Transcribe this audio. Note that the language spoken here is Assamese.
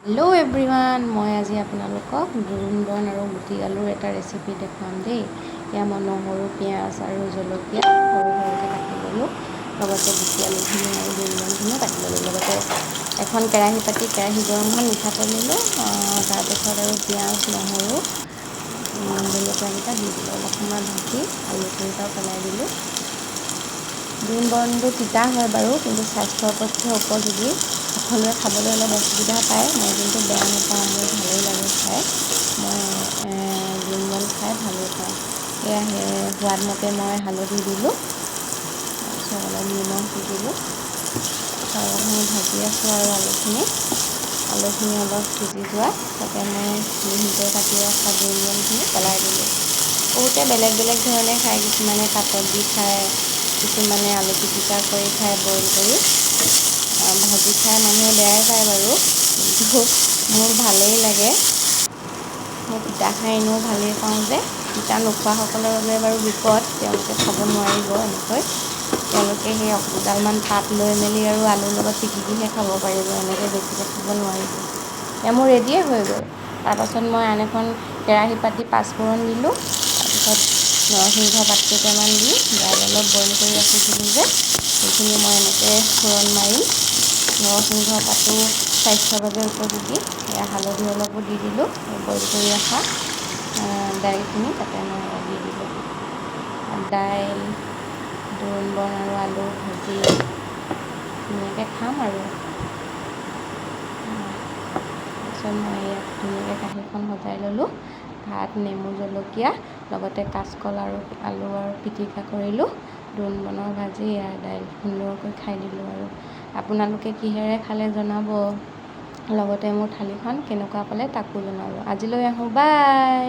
হেল্ল' এভৰিৱান, মই আজি আপোনালোকক দ্ৰোণ বন আৰু গুটি আলুৰ এটা ৰেচিপি দেখুৱাম দেই। এয়া মই নহৰু, পিঁয়াজ আৰু জলকীয়া সৰু সৰুকৈ কাটি ল'লোঁ। লগতে গুটি আলুখিনি আৰু দ্ৰোণ বনখিনিও কাটি ল'লোঁ। লগতে এখন কেৰাহী পাতি কেৰাহী গৰম হ'ল, মিঠাতেল দিলোঁ। তাৰপিছত আৰু পিঁয়াজ, নহৰু, জলকীয়াকেইটা দি দিলোঁ। অলপ সময় ভাজি আলুখিনিও পেলাই দিলোঁ। দ্ৰোণ বনটো তিতা হয় বাৰু, কিন্তু স্বাস্থ্যৰ পক্ষে উপযোগী। সকলোৱে খাবলৈ অলপ অসুবিধা পায়, মই কিন্তু বেয়া নাপাওঁ, মোৰ ভালেই লাগে খাই। মই দ্ৰোণ বন খাই ভালেই পাওঁ। সেয়াহে সোৱাদ মতে মই হালধি দিলোঁ, তাৰপিছত অলপ নিমখ দি দিলোঁ। অলপ সময় ভাজি আছোঁ আৰু আলুখিনি অলপ সিজি যোৱা, তাতে মই মিহিকৈ কাটি ৰখা দ্ৰোণ বনখিনি পেলাই দিলোঁ। বহুতে বেলেগ বেলেগ ধৰণে খায়, কিছুমানে পাতত দি খায়, কিছুমানে আলু পিটিকা কৰি খায়, বইল কৰি ভাজি খাই মানুহে বেয়াই পায় বাৰু, কিন্তু মোৰ ভালেই লাগে। মই তিতা খাই এনেও ভালেই পাওঁ যে। তিতা নোখোৱাসকলৰ বাবে বাৰু বিপদ, তেওঁলোকে খাব নোৱাৰিব এনেকৈ। তেওঁলোকে সেই দুডালমান পাত লৈ মেলি আৰু আলুৰ লগত পিটিকিহে খাব পাৰিব, এনেকৈ বেছিকৈ খাব নোৱাৰিব। এয়া মোৰ ৰেডিয়ে হৈ গ'ল। তাৰপাছত মই আন এখন কেৰাহী পাতি পাঁচফোৰণ দিলোঁ। তাৰপিছত নৰসিংহ পাত কেইটামান দি দাইল অলপ বইল কৰি ৰাখিছিলোঁ যে, সেইখিনি মই এনেকৈ ফোৰণ মাৰি, নৰসিংহ পাতো স্বাস্থ্যৰ বাবে উপযোগী। এয়া হালধি অলপো দি দিলোঁ, বইল কৰি ৰখা দাইলখিনি তাতে মই দি দিলোঁ। দাইল, দ্ৰোণ বন আৰু আলু ভাজি ধুনীয়াকৈ খাম আৰু। তাৰপিছত মই ইয়াত ধুনীয়াকৈ কাঁহীখন সজাই ল'লোঁ। ভাত, নেমু, জলকীয়া, লগতে কাচকল আৰু আলু আৰু পিটিকা কৰিলোঁ। দ্ৰোণ বনৰ ভাজি, দাইল সুন্দৰকৈ খাই দিলোঁ আৰু। আপোনালোকে কিহেৰে খালে জনাব, লগতে মোৰ থালিখন কেনেকুৱা পালে তাকো জনাব। আজিলৈ আহোঁ, বাই।